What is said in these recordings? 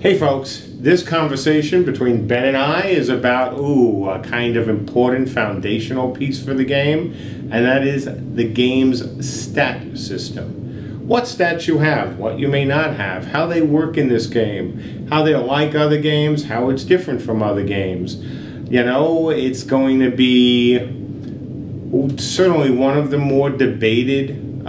Hey folks, this conversation between Ben and I is about, a kind of important foundational piece for the game, and that is the game's stat system. What stats you have, what you may not have, how they work in this game, how they're like other games, how it's different from other games. You know, it's going to be certainly one of the more debated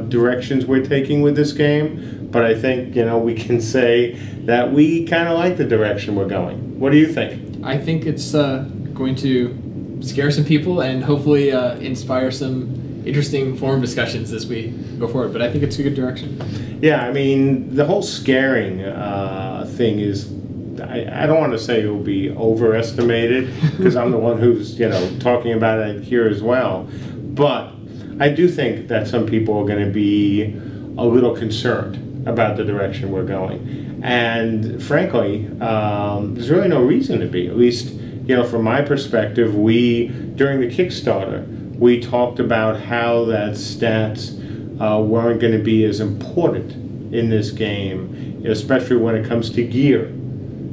directions we're taking with this game. But I think, we can say that we kind of like the direction we're going. What do you think? I think it's going to scare some people and hopefully inspire some interesting forum discussions as we go forward. But I think it's a good direction. Yeah, I mean, the whole scaring thing is, I don't want to say it will be overestimated, because I'm the one who's, talking about it here as well. But I do think that some people are going to be a little concerned about the direction we're going. And frankly, there's really no reason to be. At least, from my perspective, during the Kickstarter, we talked about how that stats weren't going to be as important in this game, especially when it comes to gear,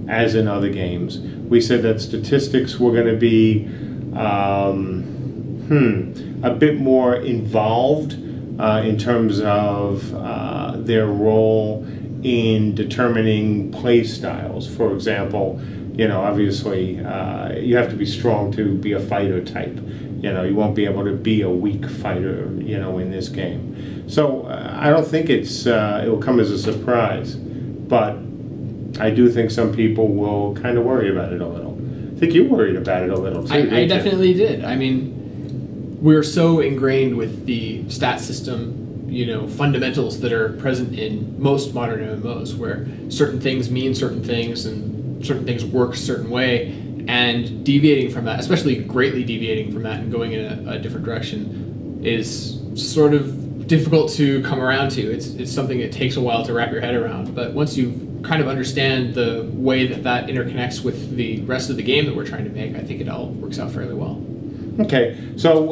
as in other games. We said that statistics were going to be a bit more involved in terms of their role in determining play styles. For example, obviously you have to be strong to be a fighter type. You won't be able to be a weak fighter, in this game. So I don't think it will come as a surprise, but I do think some people will kind of worry about it a little. I think you worried about it a little too. I definitely did. I mean, we're so ingrained with the stat system, fundamentals that are present in most modern MMOs, where certain things mean certain things and certain things work a certain way, and deviating from that, especially greatly deviating from that and going in a different direction, is sort of difficult to come around to. It's something that takes a while to wrap your head around, but once you kind of understand the way that interconnects with the rest of the game that we're trying to make, I think it all works out fairly well. Okay, so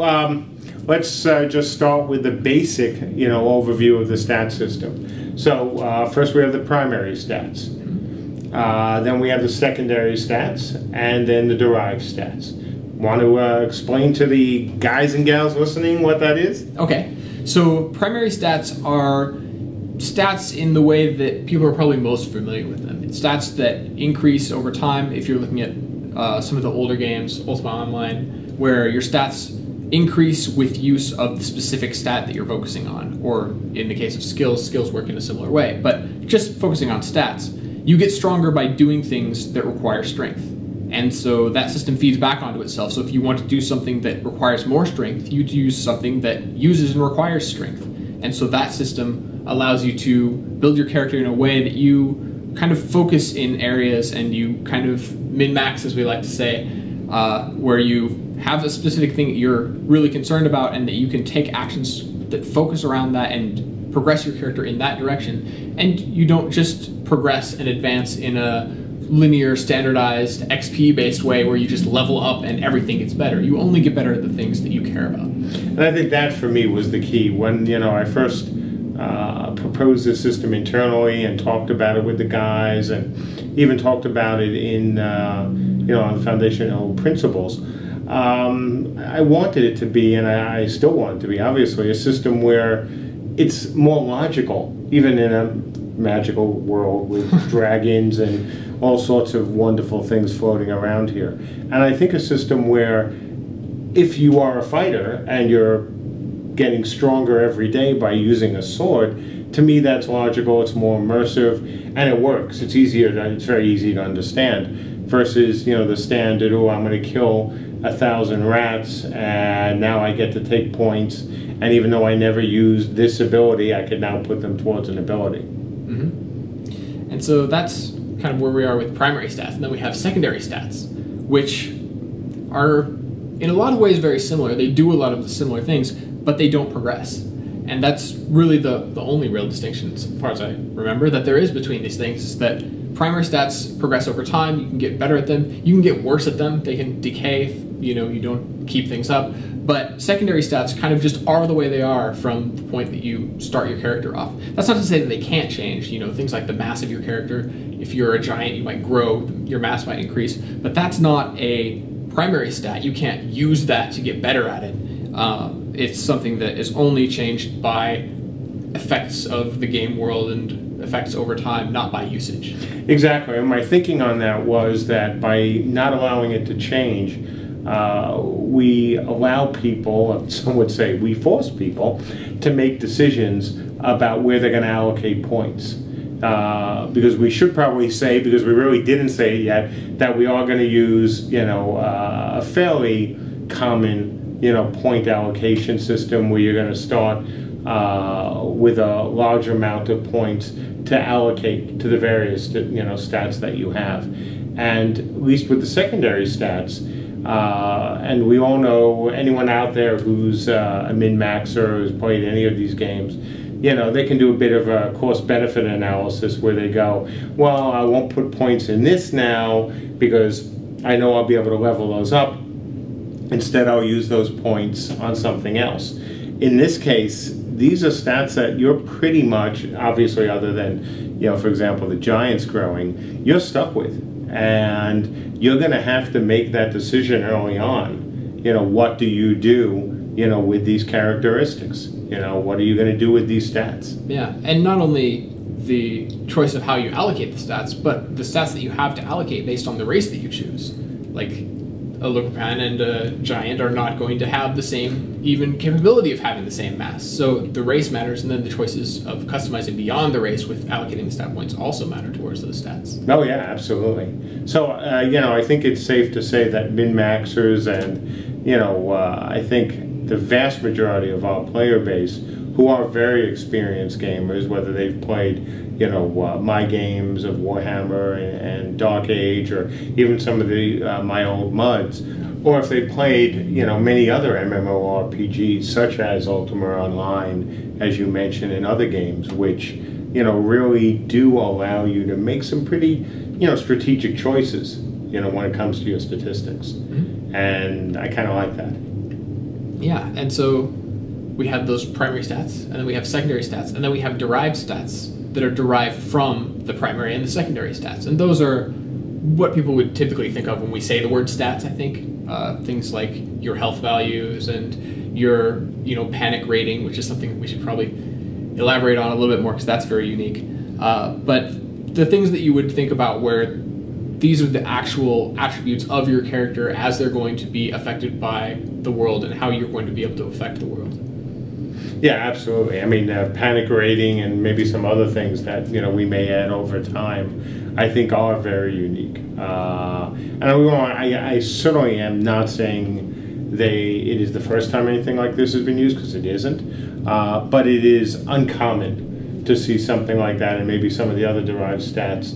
let's just start with the basic, overview of the stat system. So first we have the primary stats, then we have the secondary stats, and then the derived stats. Want to explain to the guys and gals listening what that is? Okay, so primary stats are stats in the way that people are probably most familiar with them. It's stats that increase over time. If you're looking at some of the older games, Ultima Online, where your stats increase with use of the specific stat that you're focusing on, or in the case of skills work in a similar way. But just focusing on stats, you get stronger by doing things that require strength. And so that system feeds back onto itself. So if you want to do something that requires more strength, you'd use something that uses and requires strength. And so that system allows you to build your character in a way that you kind of focus in areas and you kind of min-max, as we like to say, where you have a specific thing that you're really concerned about and that you can take actions that focus around that and progress your character in that direction. And you don't just progress and advance in a linear, standardized, XP-based way where you just level up and everything gets better. You only get better at the things that you care about. And I think that for me was the key. When I first proposed this system internally and talked about it with the guys, and even talked about it in on the foundational principles, I wanted it to be, and I still want it to be, obviously, a system where it's more logical, even in a magical world with dragons and all sorts of wonderful things floating around here. And I think a system where if you are a fighter and you're getting stronger every day by using a sword, to me that's logical, it's more immersive, and it works. It's very easy to understand, versus the standard, I'm going to kill 1,000 rats and now I get to take points, and even though I never used this ability, I could now put them towards an ability. Mm-hmm. And so that's kind of where we are with primary stats. And then we have secondary stats, which are in a lot of ways very similar. They do a lot of the similar things, but they don't progress. And that's really the only real distinction, as far as I remember, that there is between these things, is that primary stats progress over time. You can get better at them. You can get worse at them. They can decay you don't keep things up. But secondary stats kind of just are the way they are from the point that you start your character off. That's not to say that they can't change. Things like the mass of your character. If you're a giant, you might grow, your mass might increase. But that's not a primary stat. You can't use that to get better at it. It's something that is only changed by effects of the game world and effects over time, not by usage. Exactly. And my thinking on that was that by not allowing it to change, we allow people, some would say we force people, to make decisions about where they're going to allocate points. Because we should probably say, because we really didn't say it yet, that we are going to use, a fairly common, point allocation system where you're going to start with a large amount of points to allocate to the various, stats that you have. And at least with the secondary stats, and we all know anyone out there who's a min-maxer or who's played any of these games, they can do a bit of a cost-benefit analysis where they go, well, I won't put points in this now because I know I'll be able to level those up. Instead, I'll use those points on something else. In this case, these are stats that you're pretty much, obviously other than, for example, the Giants growing, you're stuck with. And you're going to have to make that decision early on. What do you do, with these characteristics? What are you going to do with these stats? Yeah, and not only the choice of how you allocate the stats, but the stats that you have to allocate based on the race that you choose. Like, a Leukopan and a Giant are not going to have the same even capability of having the same mass. So the race matters, and then the choices of customizing beyond the race with allocating the stat points also matter towards those stats. Oh yeah, absolutely. So, I think it's safe to say that min-maxers and, I think the vast majority of our player base who are very experienced gamers, whether they've played, my games of Warhammer and Dark Age, or even some of the my old MUDs, or if they played, many other MMORPGs such as Ultima Online, as you mentioned, and other games, which, really do allow you to make some pretty, strategic choices, when it comes to your statistics. Mm-hmm. And I kind of like that. Yeah, and so we have those primary stats, and then we have secondary stats, and then we have derived stats that are derived from the primary and the secondary stats. And those are what people would typically think of when we say the word stats, I think. Things like your health values and your, panic rating, which is something we should probably elaborate on a little bit more because that's very unique. But the things that you would think about where these are the actual attributes of your character as they're going to be affected by the world and how you're going to be able to affect the world. Yeah, absolutely. I mean, panic rating and maybe some other things that, we may add over time, I think are very unique. And I certainly am not saying it is the first time anything like this has been used, because it isn't. But it is uncommon to see something like that, and maybe some of the other derived stats,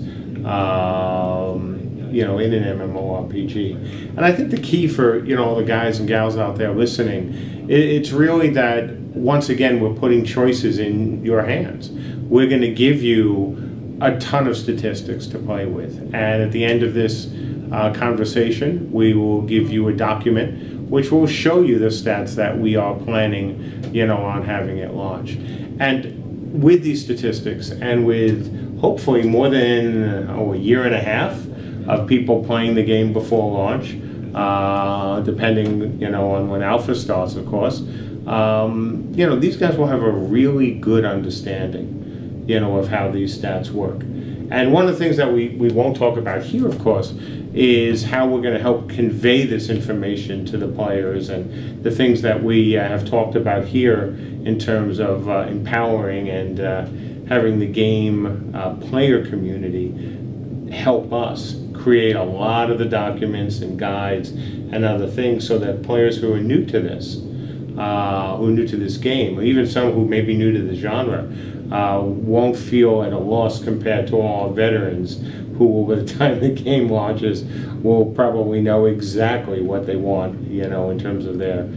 in an MMORPG. And I think the key for, all the guys and gals out there listening, it's really that, once again, we're putting choices in your hands. We're going to give you a ton of statistics to play with. And at the end of this conversation, we will give you a document which will show you the stats that we are planning, on having at launch. And with these statistics, and with hopefully more than a year and a half of people playing the game before launch, depending, on when alpha starts, of course, these guys will have a really good understanding, of how these stats work. And one of the things that we won't talk about here, of course, is how we're going to help convey this information to the players, and the things that we have talked about here in terms of empowering and having the game player community help us create a lot of the documents and guides and other things, so that players who are new to this, game, or even some who may be new to the genre, won't feel at a loss compared to all our veterans who, by the time the game launches, will probably know exactly what they want, in terms of their,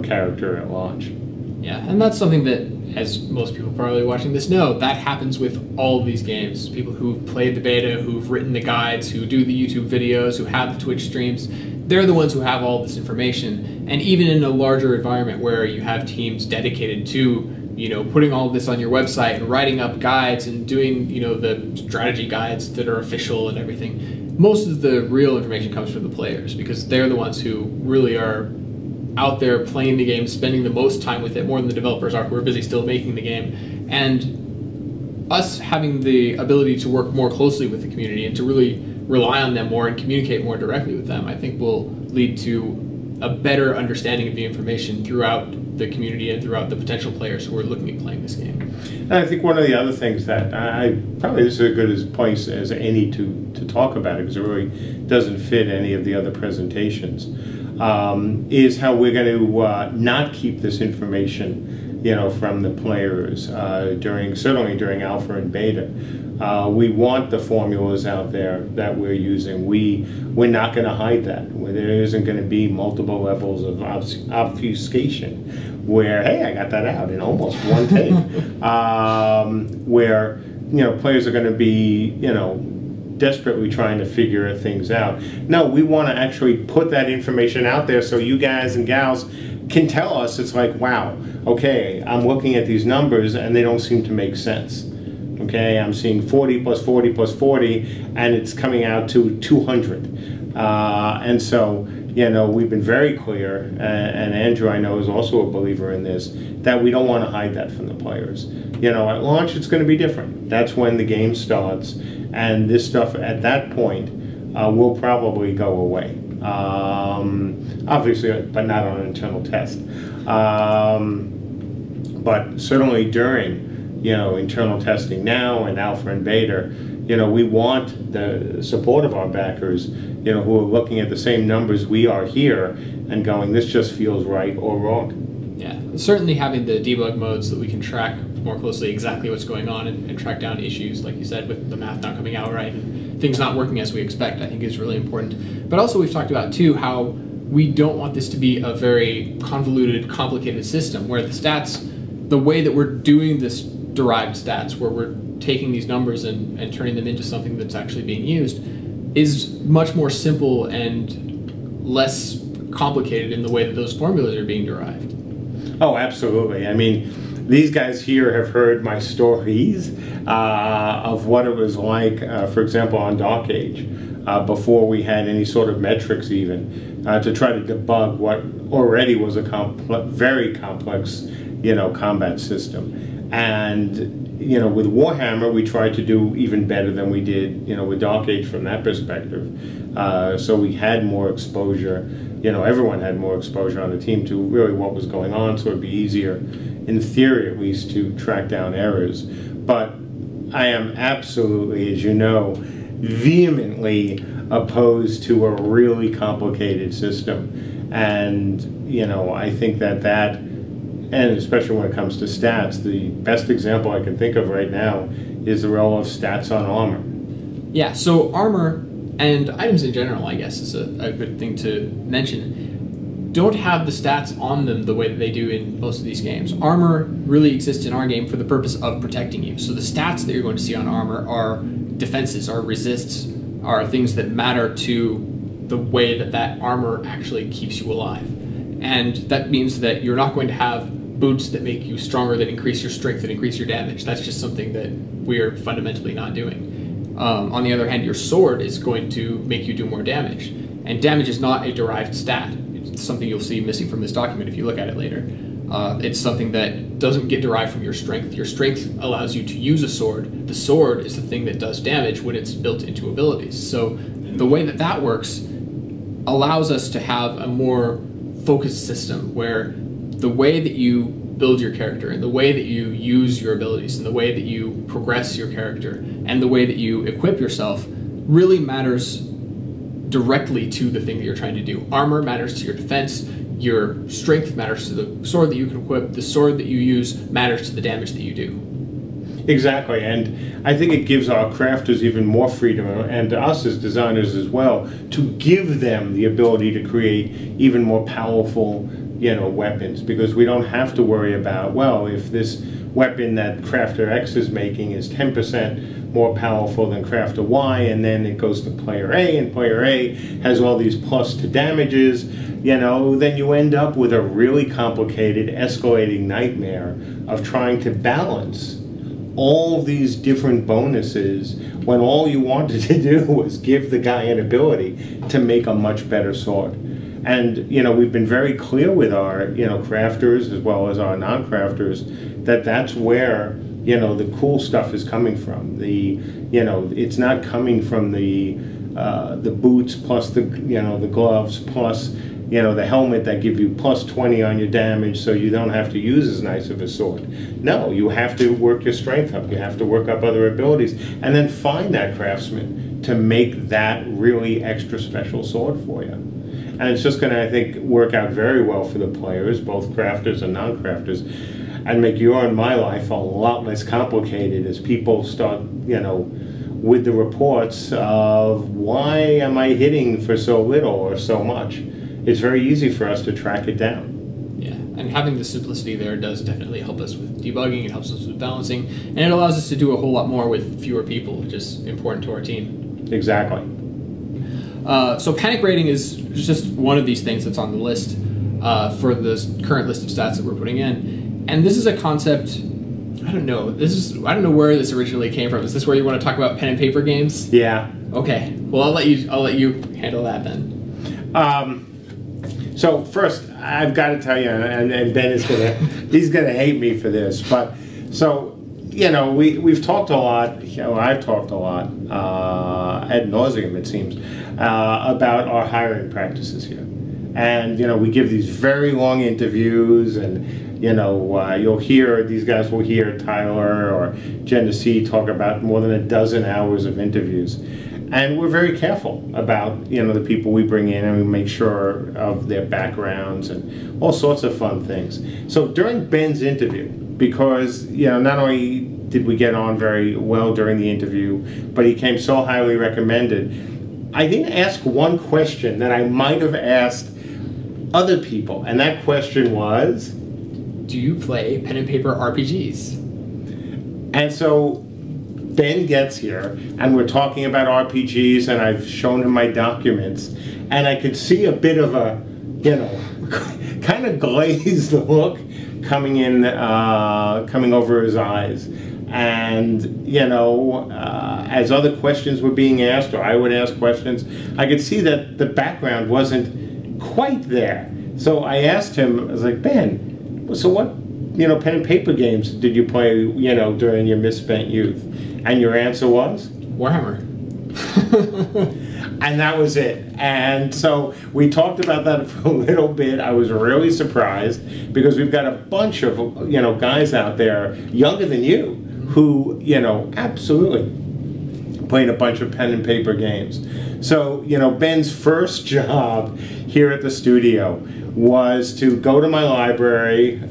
character at launch. Yeah, and that's something that, as most people probably watching this know, that happens with all of these games. People who've played the beta, who've written the guides, who do the YouTube videos, who have the Twitch streams, they're the ones who have all this information. And even in a larger environment where you have teams dedicated to, you know, putting all of this on your website and writing up guides and doing, you know, the strategy guides that are official and everything, most of the real information comes from the players, because they're the ones who really are out there playing the game, spending the most time with it, more than the developers are, who are busy still making the game. And us having the ability to work more closely with the community and to really rely on them more and communicate more directly with them, I think will lead to a better understanding of the information throughout the community and throughout the potential players who are looking at playing this game. And I think one of the other things that probably this is as good a place as any to talk about it, because it really doesn't fit any of the other presentations, is how we're going to not keep this information, you know, from the players certainly during alpha and beta. We want the formulas out there that we're using. We're not going to hide that. There isn't going to be multiple levels of obfuscation where, hey, I got that out in almost one take. Where, you know, players are going to be, you know, desperately trying to figure things out. No, we want to actually put that information out there so you guys and gals can tell us. It's like, wow, okay, I'm looking at these numbers and they don't seem to make sense. Okay, I'm seeing 40 plus 40 plus 40, and it's coming out to 200. And so, you know, we've been very clear, and Andrew, I know, is also a believer in this, that we don't want to hide that from the players. You know, at launch, it's going to be different. That's when the game starts, and this stuff at that point will probably go away. Obviously, but not on an internal test. But certainly during, you know, internal testing now and alpha and beta, you know, we want the support of our backers, you know, who are looking at the same numbers we are here and going, this just feels right or wrong. Yeah, certainly having the debug modes that we can track more closely exactly what's going on and track down issues, like you said, with the math not coming out right and things not working as we expect, I think is really important. But also we've talked about, too, how we don't want this to be a very convoluted, complicated system where the stats, the way that we're doing this derived stats, where we're taking these numbers and turning them into something that's actually being used, is much more simple and less complicated in the way that those formulas are being derived. Oh, absolutely. I mean, these guys here have heard my stories of what it was like, for example, on Dark Age, before we had any sort of metrics even, to try to debug what already was a very complex, you know, combat system. And, you know, with Warhammer, we tried to do even better than we did, you know, with Dark Age from that perspective. So we had more exposure, you know, everyone had more exposure on the team to really what was going on, so it'd be easier, in theory at least, to track down errors. But I am absolutely, as you know, vehemently opposed to a really complicated system. And, you know, I think that and especially when it comes to stats, the best example I can think of right now is the role of stats on armor. Yeah, so armor and items in general, I guess, is a good thing to mention, don't have the stats on them the way that they do in most of these games. Armor really exists in our game for the purpose of protecting you. So the stats that you're going to see on armor are defenses, are resists, are things that matter to the way that that armor actually keeps you alive. And that means that you're not going to have boots that make you stronger, that increase your strength, that increase your damage. That's just something that we're fundamentally not doing. On the other hand, your sword is going to make you do more damage. And damage is not a derived stat. It's something you'll see missing from this document if you look at it later. It's something that doesn't get derived from your strength. Your strength allows you to use a sword. The sword is the thing that does damage when it's built into abilities. So the way that that works allows us to have a more focused system where the way that you build your character and the way that you use your abilities and the way that you progress your character and the way that you equip yourself really matters directly to the thing that you're trying to do. Armor matters to your defense, your strength matters to the sword that you can equip, the sword that you use matters to the damage that you do. Exactly, and I think it gives our crafters even more freedom, and to us as designers as well, to give them the ability to create even more powerful, you know, weapons, because we don't have to worry about, well, if this weapon that crafter X is making is 10% more powerful than crafter Y, and then it goes to player A, and player A has all these plus to damages, then you end up with a really complicated, escalating nightmare of trying to balance all these different bonuses when all you wanted to do was give the guy an ability to make a much better sword. And, we've been very clear with our, crafters as well as our non-crafters that that's where, the cool stuff is coming from. It's not coming from the boots plus the gloves plus, the helmet that give you plus 20 on your damage so you don't have to use as nice of a sword. No, you have to work your strength up. You have to work up other abilities and then find that craftsman to make that really extra special sword for you. And it's just going to, I think, work out very well for the players, both crafters and non-crafters, and make your and my life a lot less complicated as people start, with the reports of why am I hitting for so little or so much. It's very easy for us to track it down. Yeah, and having the simplicity there does definitely help us with debugging, it helps us with balancing, and it allows us to do a whole lot more with fewer people, which is important to our team. Exactly. So panic rating is just one of these things that's on the list for the current list of stats that we're putting in. And this is a concept, I don't know where this originally came from. Is this where you want to talk about pen and paper games? Yeah. Okay. Well, I'll let you handle that then. So first, I've got to tell you, and Ben is he's gonna hate me for this, but so we've talked a lot. I've talked a lot ad nauseum, it seems, about our hiring practices here, and we give these very long interviews, and you'll hear these guys will hear Tyler or Genesee talk about more than a dozen hours of interviews. And we're very careful about, the people we bring in, and we make sure of their backgrounds and all sorts of fun things. So during Ben's interview, because, not only did we get on very well during the interview, but he came so highly recommended, I didn't ask one question that I might have asked other people. And that question was, do you play pen and paper RPGs? And so Ben gets here, and we're talking about RPGs, and I've shown him my documents, and I could see a bit of a, kind of glazed look coming over his eyes. And, as other questions were being asked, or I would ask questions, I could see that the background wasn't quite there. So I asked him, I was like, Ben, so what, pen and paper games did you play, during your misspent youth? And your answer was? Warhammer. And that was it. And so we talked about that for a little bit. I was really surprised because we've got a bunch of, guys out there younger than you who, absolutely played a bunch of pen and paper games. So, Ben's first job here at the studio was to go to my library.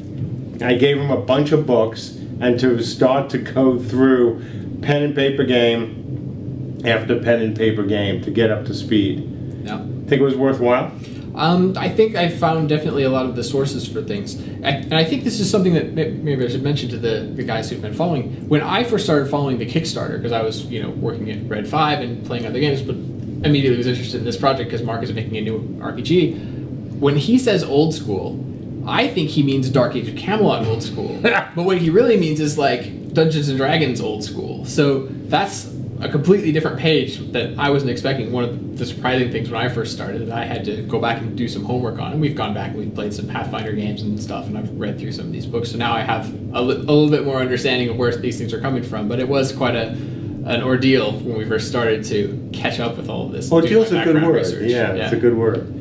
I gave him a bunch of books and to start to go through pen and paper game after pen and paper game to get up to speed. Yeah. Think it was worthwhile? I think I found definitely a lot of the sources for things. And I think this is something that maybe I should mention to the guys who've been following. When I first started following the Kickstarter, because I was working at Red 5 and playing other games, but immediately was interested in this project because Mark is making a new RPG. When he says old school, I think he means Dark Age of Camelot old school. But what he really means is like Dungeons and Dragons old school. So that's a completely different page that I wasn't expecting. One of the surprising things when I first started that I had to go back and do some homework on. And we've gone back and we've played some Pathfinder games and stuff, and I've read through some of these books. So now I have a little bit more understanding of where these things are coming from. But it was quite an ordeal when we first started to catch up with all of this. Ordeal's a good word. Research. Yeah, it's a good word.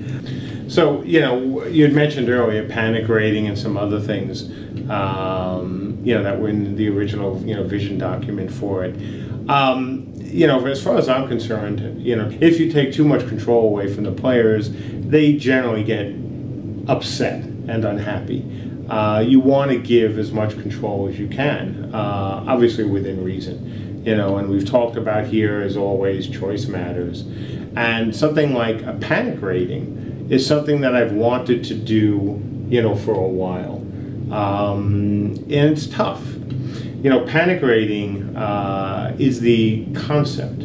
So, you had mentioned earlier panic rating and some other things, that were in the original, vision document for it. As far as I'm concerned, if you take too much control away from the players, they generally get upset and unhappy. You want to give as much control as you can, obviously within reason. And we've talked about here, as always, choice matters. And something like a panic rating is something that I've wanted to do, for a while. And it's tough. panic rating is the concept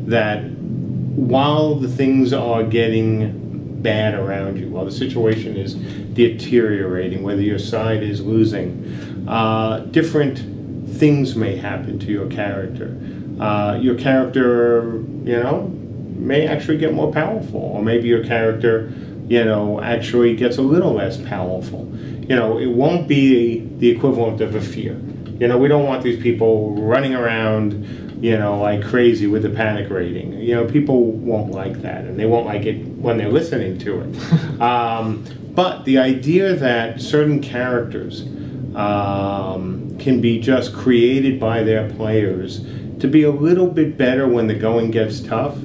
that while the things are getting bad around you, while the situation is deteriorating, whether your side is losing, different things may happen to your character. Your character, may actually get more powerful, or maybe your character, actually gets a little less powerful. It won't be the equivalent of a fear. We don't want these people running around, like crazy with the panic rating. People won't like that, and they won't like it when they're listening to it. But the idea that certain characters can be just created by their players to be a little bit better when the going gets tough,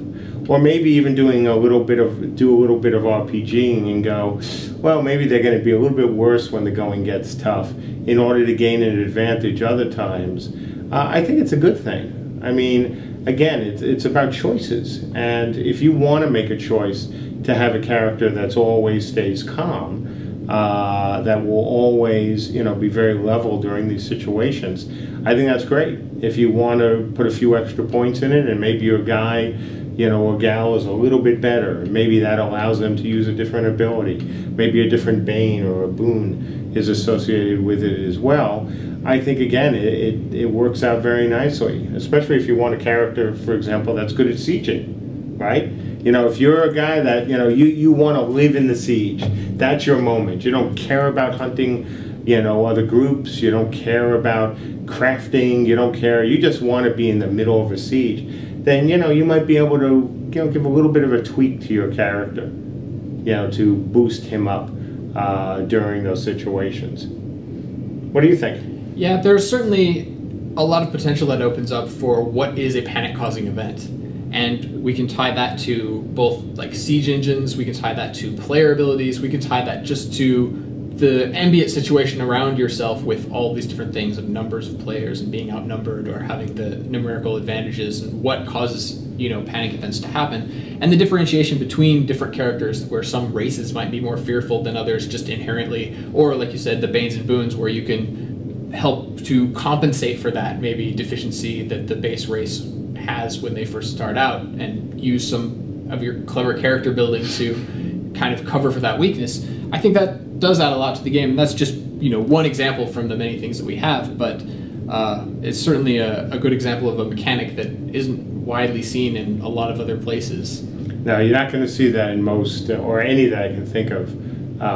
or maybe even do a little bit of RPGing and go, well, maybe they're going to be a little bit worse when the going gets tough in order to gain an advantage other times. I think it's a good thing. I mean, again, it's about choices, and if you want to make a choice to have a character that's always stays calm, that will always, be very level during these situations, I think that's great. If you want to put a few extra points in it, and maybe your guy, or gal is a little bit better, maybe that allows them to use a different ability. Maybe a different bane or a boon is associated with it as well. I think, again, it works out very nicely, especially if you want a character, for example, that's good at sieging, right? If you're a guy that, you want to live in the siege, that's your moment. You don't care about hunting, other groups. You don't care about crafting. You don't care. You just want to be in the middle of a siege. Then, you might be able to, give a little bit of a tweak to your character, to boost him up during those situations. What do you think? Yeah, there's certainly a lot of potential that opens up for what is a panic-causing event. And we can tie that to both like siege engines, we can tie that to player abilities, we can tie that just to the ambient situation around yourself with all these different things of numbers of players and being outnumbered or having the numerical advantages and what causes, panic events to happen. And the differentiation between different characters where some races might be more fearful than others just inherently, or like you said, the banes and boons where you can help to compensate for that maybe deficiency that the base race has when they first start out and use some of your clever character building to kind of cover for that weakness. I think that does add a lot to the game, and that's just one example from the many things that we have, but it's certainly a good example of a mechanic that isn't widely seen in a lot of other places. No, you're not going to see that in most, or any that I can think of,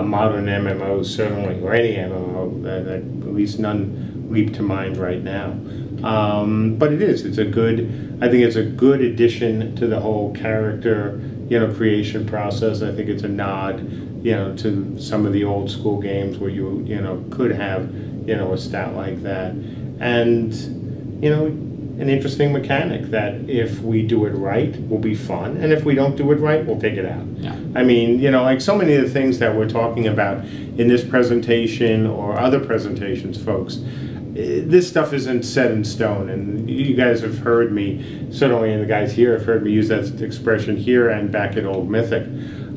modern MMOs certainly, or any MMO, that at least none leap to mind right now. But it's a good, I think it's a good addition to the whole character, creation process. I think it's a nod, to some of the old school games where you could have, a stat like that. And, an interesting mechanic that if we do it right, will be fun. And if we don't do it right, we'll take it out. Yeah. I mean, like so many of the things that we're talking about in this presentation or other presentations, folks, this stuff isn't set in stone, and you guys have heard me, certainly, and the guys here have heard me use that expression here and back at Old Mythic.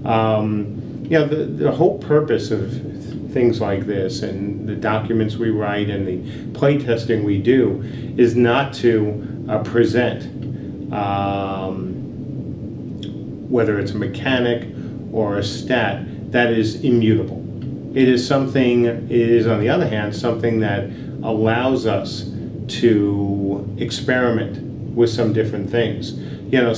The whole purpose of things like this and the documents we write and the play testing we do is not to present whether it's a mechanic or a stat that is immutable. It is something, it is on the other hand, something that allows us to experiment with some different things.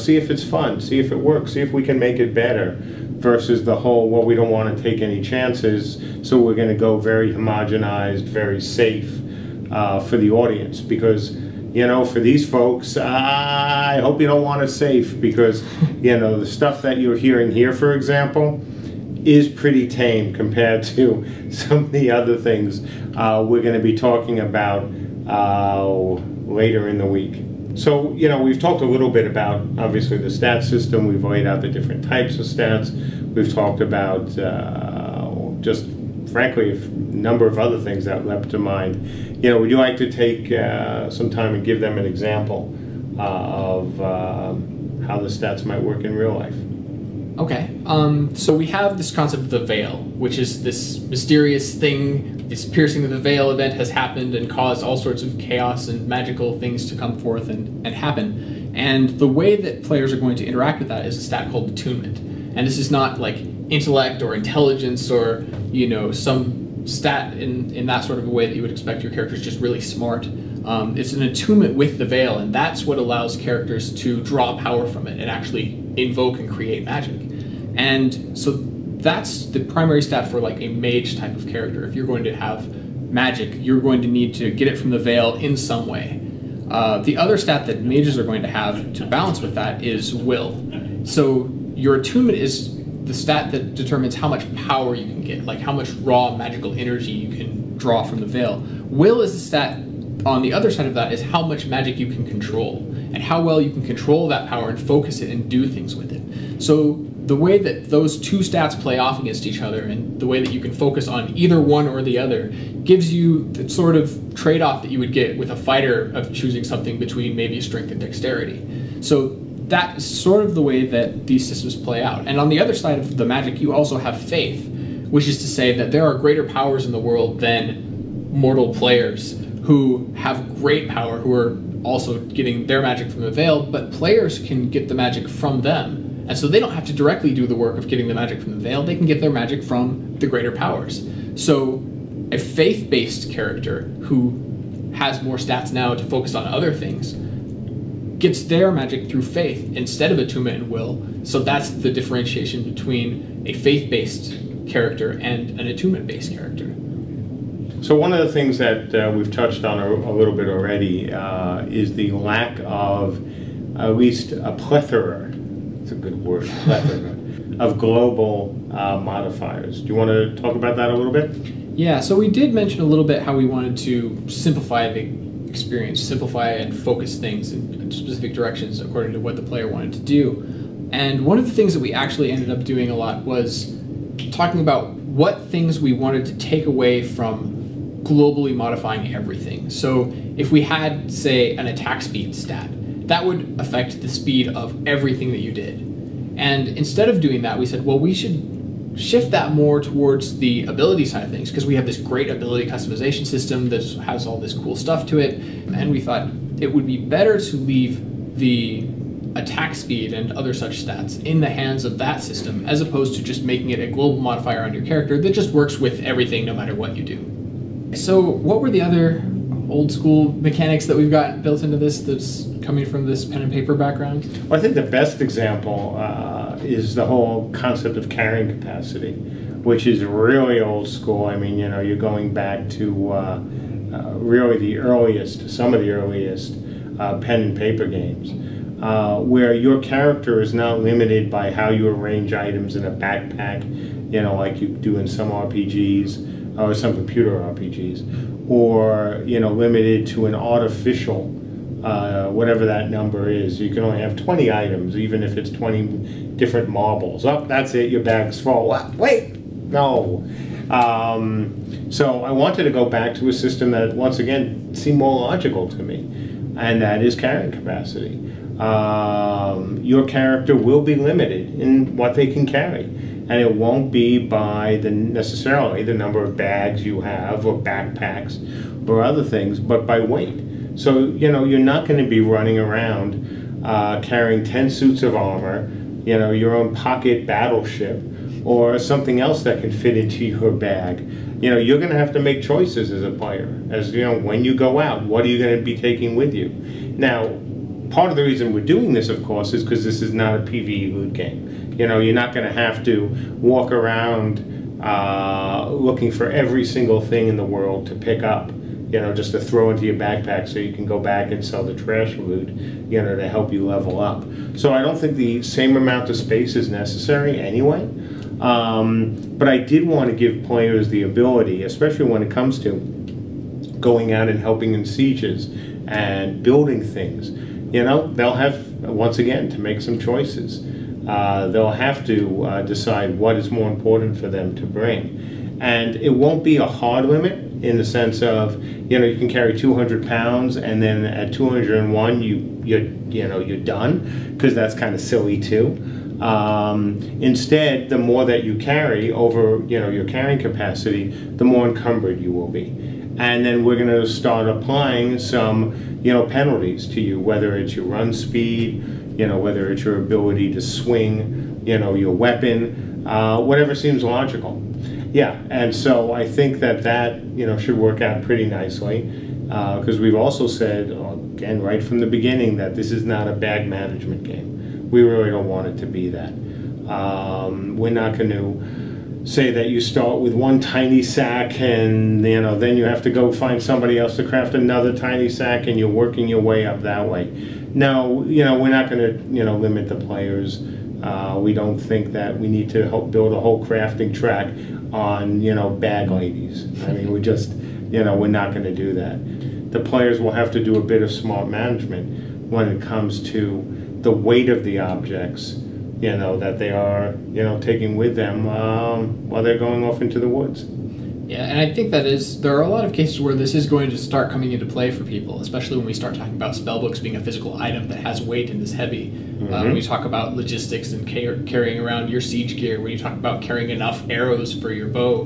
See if it's fun, see if it works, see if we can make it better, versus the whole, well, we don't want to take any chances, so we're going to go very homogenized, very safe for the audience. Because, for these folks, I hope you don't want it safe, because, the stuff that you're hearing here, for example, is pretty tame compared to some of the other things we're going to be talking about later in the week. So, we've talked a little bit about, obviously, the stat system. We've laid out the different types of stats. We've talked about just, frankly, a number of other things that leapt to mind. Would you like to take some time and give them an example of how the stats might work in real life? Okay, so we have this concept of the veil, which is this mysterious thing this piercing of the veil event has happened and caused all sorts of chaos and magical things to come forth and happen. And the way that players are going to interact with that is a stat called attunement. And this is not like intellect or intelligence or, you know, some stat in that sort of a way that you would expect your character's just really smart. It's an attunement with the veil, and that's what allows characters to draw power from it and actually invoke and create magic. And so that's the primary stat for like a mage type of character. If you're going to have magic, you're going to need to get it from the veil in some way. The other stat that mages are going to have to balance with that is will. So your attunement is the stat that determines how much power you can get, like how much raw magical energy you can draw from the veil. Will is the stat on the other side of that, is how much magic you can control and how well you can control that power and focus it and do things with it. So the way that those two stats play off against each other and the way that you can focus on either one or the other gives you the sort of trade-off that you would get with a fighter of choosing something between maybe strength and dexterity. So that's sort of the way that these systems play out. And on the other side of the magic, you also have faith, which is to say that there are greater powers in the world than mortal players who have great power, who are also getting their magic from the veil, but players can get the magic from them. And so they don't have to directly do the work of getting the magic from the veil, they can get their magic from the greater powers. So a faith-based character who has more stats now to focus on other things gets their magic through faith instead of attunement and will. So that's the differentiation between a faith-based character and an attunement-based character. So one of the things that we've touched on a little bit already is the lack of at least a plethora, it's a good word, plethora, of global modifiers. Do you want to talk about that a little bit? Yeah, so we did mention a little bit how we wanted to simplify the experience, simplify and focus things in specific directions according to what the player wanted to do. And one of the things that we actually ended up doing a lot was talking about what things we wanted to take away from globally modifying everything. So if we had, say, an attack speed stat, that would affect the speed of everything that you did. And instead of doing that, we said, well, we should shift that more towards the ability side of things, because we have this great ability customization system that has all this cool stuff to it. And we thought it would be better to leave the attack speed and other such stats in the hands of that system, as opposed to just making it a global modifier on your character that just works with everything no matter what you do. So what were the other old school mechanics that we've got built into this that's coming from this pen and paper background? Well, I think the best example is the whole concept of carrying capacity, which is really old school. I mean, you know, you're going back to really the earliest, some of the earliest pen and paper games, where your character is not limited by how you arrange items in a backpack, you know, like you do in some RPGs, or some computer RPGs, or, you know, limited to an artificial, whatever that number is. You can only have 20 items, even if it's 20 different marbles. Oh, that's it, your bag's full. What? Wait, no. So I wanted to go back to a system that, once again, seemed more logical to me, and that is carrying capacity. Your character will be limited in what they can carry. And it won't be by necessarily the number of bags you have or backpacks or other things, but by weight. So, you know, you're not going to be running around carrying 10 suits of armor, you know, your own pocket battleship, or something else that can fit into your bag. You know, you're going to have to make choices as a player. As, you know, when you go out, what are you going to be taking with you? Now, part of the reason we're doing this, of course, is because this is not a PvE loot game. You know, you're not going to have to walk around looking for every single thing in the world to pick up, you know, just to throw into your backpack so you can go back and sell the trash loot, you know, to help you level up. So I don't think the same amount of space is necessary anyway. But I did want to give players the ability, especially when it comes to going out and helping in sieges and building things. You know, they'll have, once again, to make some choices. They'll have to decide what is more important for them to bring. And it won't be a hard limit in the sense of, you know, you can carry 200 pounds and then at 201 you're done, because that's kind of silly too. Instead, the more that you carry over, your carrying capacity, the more encumbered you will be. And then we're going to start applying some, penalties to you, whether it's your run speed, whether it's your ability to swing, your weapon, whatever seems logical. Yeah, and so I think that should work out pretty nicely, because we've also said, again, right from the beginning, that this is not a bag management game. We really don't want it to be that. We're not going to say that you start with one tiny sack and then you have to go find somebody else to craft another tiny sack and you're working your way up that way. No, we're not going to limit the players. We don't think that we need to help build a whole crafting track on bag ladies. I mean, we just we're not going to do that. The players will have to do a bit of smart management when it comes to the weight of the objects that they are taking with them while they're going off into the woods. Yeah, and I think there are a lot of cases where this is going to start coming into play for people, especially when we start talking about spellbooks being a physical item that has weight and is heavy. When you talk about logistics and carrying around your siege gear, when you talk about carrying enough arrows for your bow.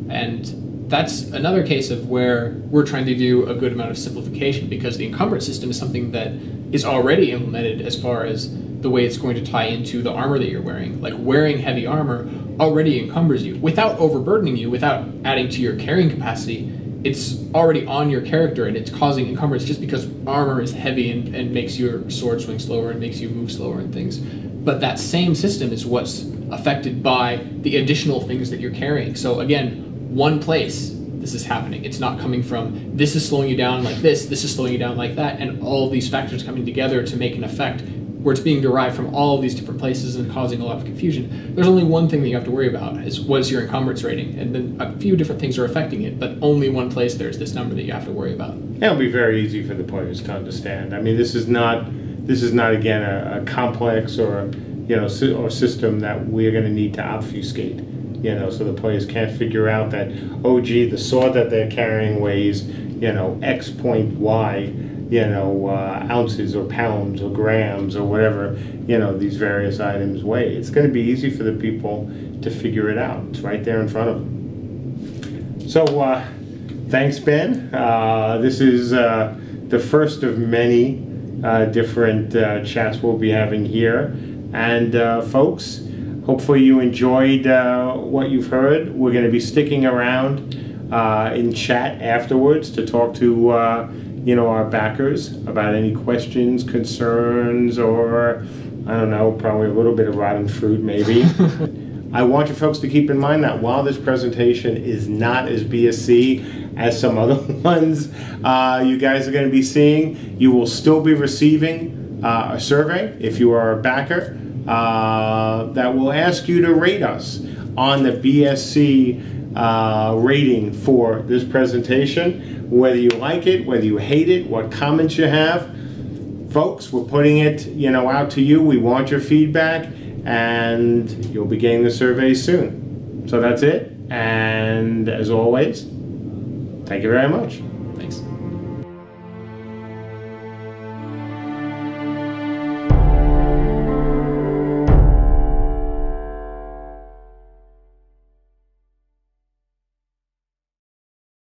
And that's another case of where we're trying to do a good amount of simplification, because the encumbrance system is something that is already implemented as far as the way it's going to tie into the armor that you're wearing. Like, wearing heavy armor already encumbers you without overburdening you, without adding to your carrying capacity. It's already on your character and it's causing encumbrance just because armor is heavy and makes your sword swing slower and makes you move slower and things. But that same system is what's affected by the additional things that you're carrying. So again, one place this is happening. It's not coming from this is slowing you down like this is slowing you down like that, and all of these factors coming together to make an effect where it's being derived from all of these different places and causing a lot of confusion. There's only one thing that you have to worry about, is what is your encumbrance rating, and then a few different things are affecting it, but only one place there's this number that you have to worry about. It'll be very easy for the players to understand. I mean, this is not again a complex or or system that we're going to need to obfuscate. So the players can't figure out that, oh gee, the sword that they're carrying weighs X point Y ounces or pounds or grams or whatever these various items weigh. It's going to be easy for the people to figure it out. It's right there in front of them. So thanks, Ben. This is the first of many different chats we'll be having here, and folks, hopefully you enjoyed what you've heard. We're going to be sticking around in chat afterwards to talk to our backers about any questions, concerns, or I don't know, probably a little bit of rotten fruit maybe. I want you folks to keep in mind that while this presentation is not as BSC as some other ones you guys are going to be seeing, you will still be receiving a survey if you are a backer that will ask you to rate us on the BSC rating for this presentation, whether you like it, whether you hate it, what comments you have. Folks, we're putting it out to you. We want your feedback, and you'll be getting the survey soon. So that's it, and as always, thank you very much. Thanks.